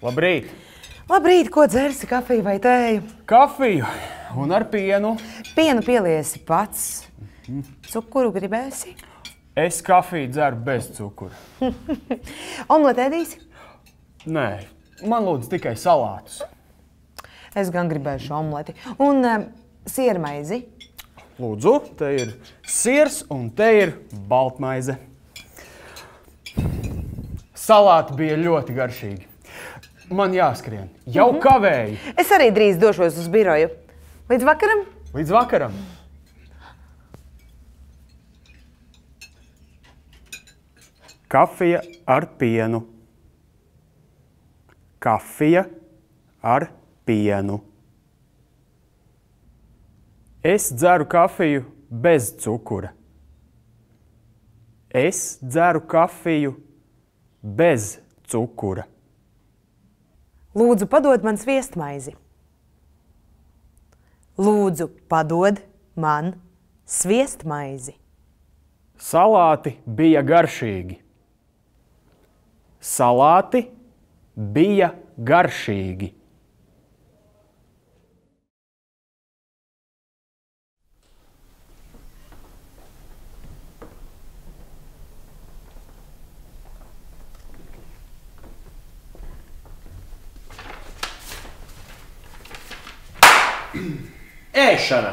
Labrīt! Labrīt, ko dzersi, kafiju vai tēju? Kafiju un ar pienu. Pienu pieliesi pats. Cukuru gribēsi? Es kafiju dzeru bez cukura. Omleti ēdīsi? Nē, man lūdzu tikai salātus. Es gan gribēšu omleti. Un siermaizi? Lūdzu, te ir siers un te ir baltmaize. Salāti bija ļoti garšīgi. Man jāskrien. Jau kavēju. Es arī drīz došos uz biroju. Līdz vakaram? Līdz vakaram. Kafija ar pienu. Kafija ar pienu. Es dzeru kafiju bez cukura. Es dzeru kafiju bez cukura. Lūdzu, padod man sviestmaizi. Lūdzu, padod man sviestmaizi. Salāti bija garšīgi. Salāti bija garšīgi. Ēšana,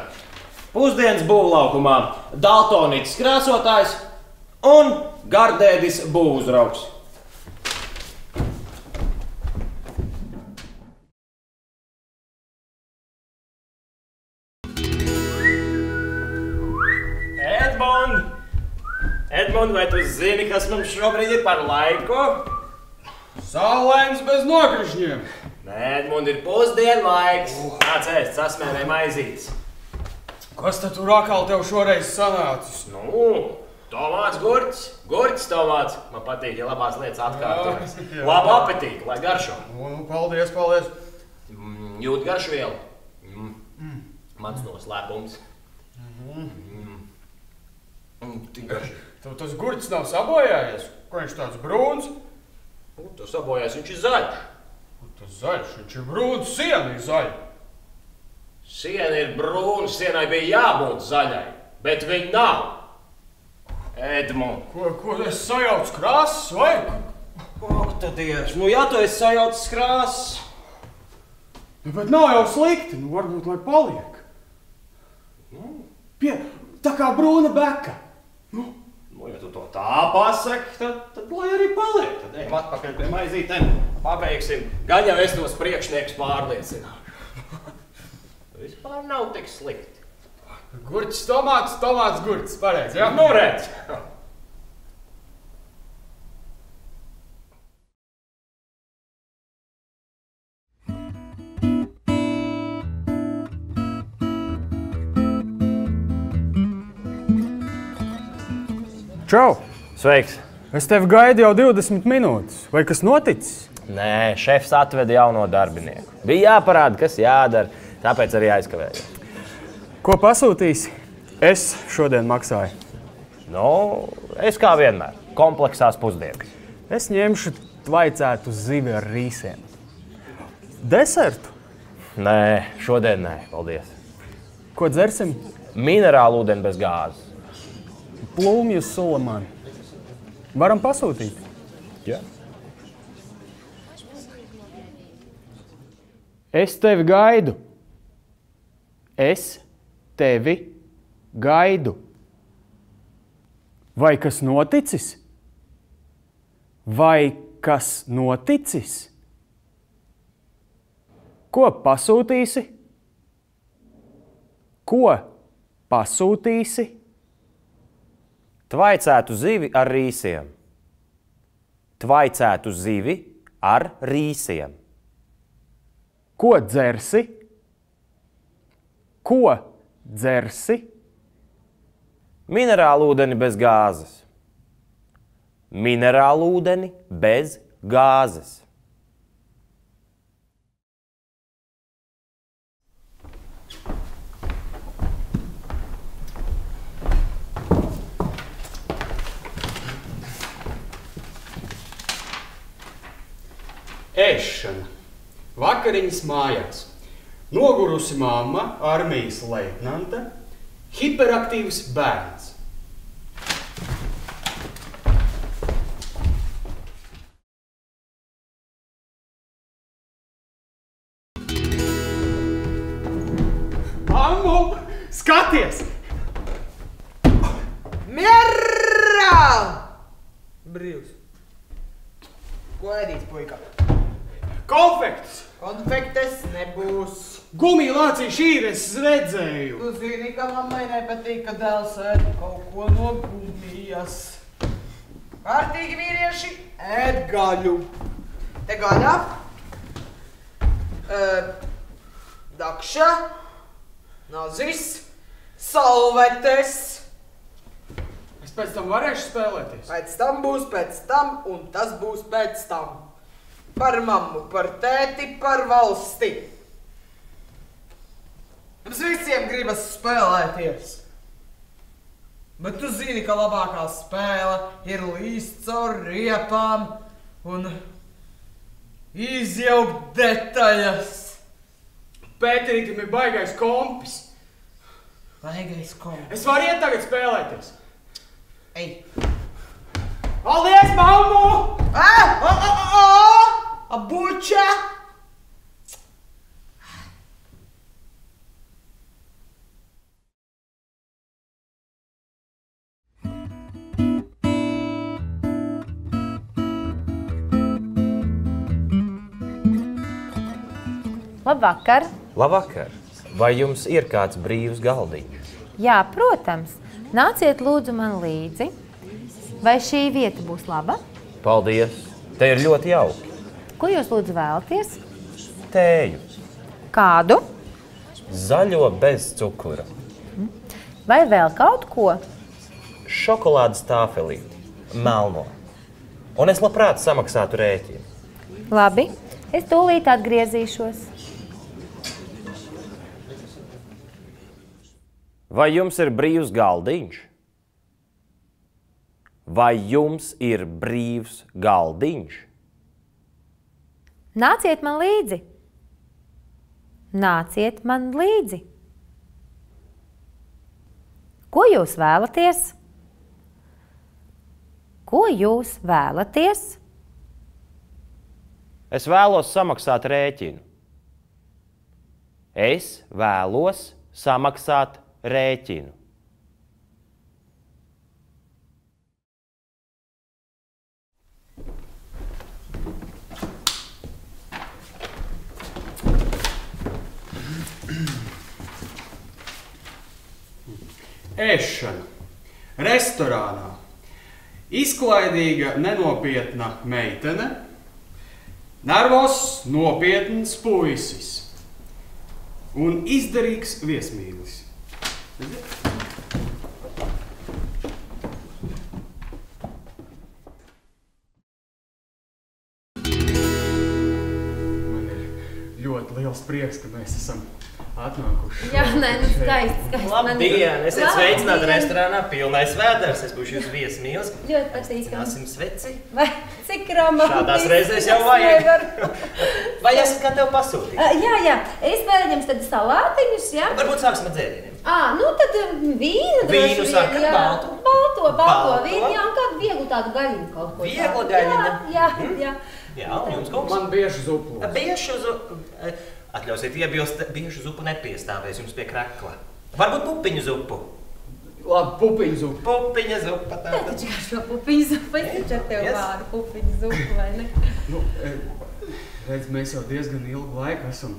pusdienas būvlaukumā, daltonītis krāsotājs un gardēdis būvuzraugs. Edmund, vai tu zini, kas mums šobrīd ir par laiku? Saulains bez nokrišņiem. Nē, Edmund, ir pusdienlaiks. Nāc ēst, sasmērē maizītes. Kas tad tur atkal tev šoreiz sanācis? Tomāts gurķis. Gurķis tomāts. Man patīk, ja labās lietas atkārtojas. Labu apetīti, lai garšo. Paldies, paldies. Jūt garšvielu. Mans noslēpums. Tik garšīgi. Tev tas gurķis nav sabojājies? Ko viņš tāds brūns? Tas sabojājies, viņš ir zaļš. Tas zaļš, viņš ir brūns, siena ir zaļa. Siena ir brūna, sienai bija jābūt zaļai, bet viņa nav. Edmund. Ko es sajaucu krāsas, vai? Ak, tad Dievs, ja tu esi sajaucis krāsas. Bet nav jau slikti, varbūt lai paliek. Tā kā brūna beka. Ja tu to tā pasaki, tad lai arī paliek. Tad ejam atpakaļ pie maizītēm, pabeigsim. Gan jau es tos priekšniekus pārliecināšu. Vispār nav tik slikti. Gurķis, tomāts, gurķis. Pareizi, jā? Nu redz. Čau! Sveiks! Es tevi gaidu jau 20 minūtes. Vai kas noticis? Nē, šefs atveda jauno darbinieku. Bija jāparāda, kas jādara, tāpēc arī aizkavēju. Ko pasūtīsi? Es šodien maksāju. Es kā vienmēr. Kompleksās pusdienas. Es ņemšu tvaicētu zivi ar rīsiem. Desertu? Nē, šodien nē, paldies. Ko dzersim? Minerālu ūdeni bez gāzes. Plūmju sulamani. Varam pasūtīt? Jā. Es tevi gaidu. Es tevi gaidu. Vai kas noticis? Vai kas noticis? Ko pasūtīsi? Ko pasūtīsi? Tvaicētu zivi ar rīsiem. Tvaicētu zivi ar rīsiem. Ko dzersi? Ko dzersi? Minerālu ūdeni bez gāzes. Minerālu ūdeni bez gāzes. Ēšana. Vakariņas mājās. Nogurusi mamma, armijas leitnante, hiperaktīvs bērns. Mammu, skaties! Mierā! Brīvs. Ko ēdīs, puika? Konfektus! Konfektes nebūs. Gumiju lācīšu īres redzēju. Tu zini, ka mammai nepatīk, ka dēls ēd kaut ko no gumijas. Kārtīgi vīrieši ēd gaļu. Te gaļa. Dakša. Nazis. Salvetes. Es pēc tam varēšu spēlēties. Pēc tam būs pēc tam, un tas būs pēc tam. Par mammu, par tēti, par valsti. Mums visiem gribas spēlēties. Bet tu zini, ka labākā spēle ir līst caur riepām un izjaukt detaļas. Pēterītim ir baigais kompis. Baigais kompis. Es varu iet tagad spēlēties. Ej. Paldies, mammu! Abuča! Labvakar! Labvakar! Vai jums ir kāds brīvs galdiņš? Jā, protams. Nāciet lūdzu man līdzi. Vai šī vieta būs laba? Paldies! Te ir ļoti jauki. Ko jūs lūdzu vēlaties? Tēju. Kādu? Zaļo bez cukura. Vai vēl kaut ko? Šokolādes tāfelīti. Melno. Un es labprāt samaksātu rēķinu. Labi, es tūlīt atgriezīšos. Vai jums ir brīvs galdiņš? Vai jums ir brīvs galdiņš? Nāciet man līdzi! Nāciet man līdzi! Ko jūs vēlaties? Ko jūs vēlaties? Es vēlos samaksāt rēķinu. Es vēlos samaksāt rēķinu. Ēšana. Restorānā. Izklaidīga, nenopietna meitene. Nervos, nopietns puisis. Un izdarīgs viesmīlis. Man ir ļoti liels prieks, ka mēs esam atnākuši. Jā, nē, nu skaisti. Labdien! Esiet sveicināti restorānā, pilnais vēders. Es būšu jūsu viesmīlis. Ļoti patīkami. Cināsim sveci. Vai cik romantiski? Šādās reizēs jau vajag. Vai esat gatavi pasūtīt? Jā. Es vēļņams tad salātiņus, jā? Varbūt sāksim ar dzērieniem. Nu tad vīnu droši Vīnu vien, sākam, jā. baltu. Balto vīnu, jā, un kādu vieglu tādu gaļiņu kaut ko. Viegla gaļiņa. Jā. Jā, un jums kaut kas? Man bieži zupu. Biešu zupu. Atļausiet iebilst, biešu zupu nepiestāvēs jums pie krekla. Varbūt pupiņu zupu. Labi, pupiņu zupu. Pupiņa zupa. Tā taču kā šo pupiņu zupu, es taču ar tev vārdu pupiņu zupu, vai ne? Nu, redz, mēs jau diezgan ilgu laiku esam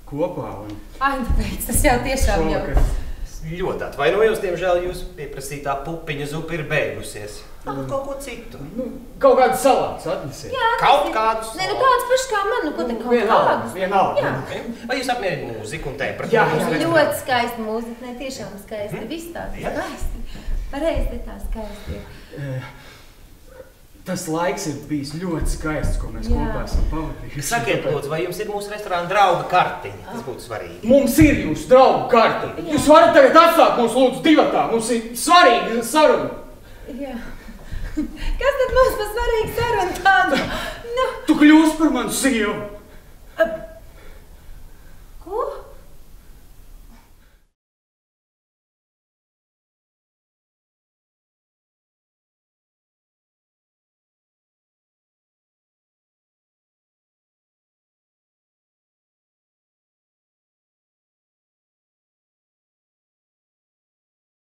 kopā. Ai, nu pēc, tas jau tiešām jau. Ļoti atvainojos, diemžēl jūsu pieprasītā pupiņa zupa ir beigusies. Kaut ko citu. Kaut kādu salātus atnesiet. Jā, Kaut kādus. Nē, nu kāds pašs kā man, nu ko te kaut kādus. Vienalga. Vai jūs apmierina mūziku un temperatūru? Jā. Ļoti skaisti mūzika, ne tiešām skaisti, viss tāds skaisti. Pareizi tā skaisti ir. Tas laiks ir bijis ļoti skaists, ko mēs kopā esam pavadījuši. Sakiet, lūdzu, vai jums ir mūsu restorāna drauga kartiņa? Tas būtu svarīgi. Mums ir jūsu draugu karti. Jūs varat tagad atstāt mūs lūdzu divatā. Mums ir svarīga saruna. Jā. Kas tad mums par svarīgu sarunu tādu? Nu. Tu kļūsi par manu sievu.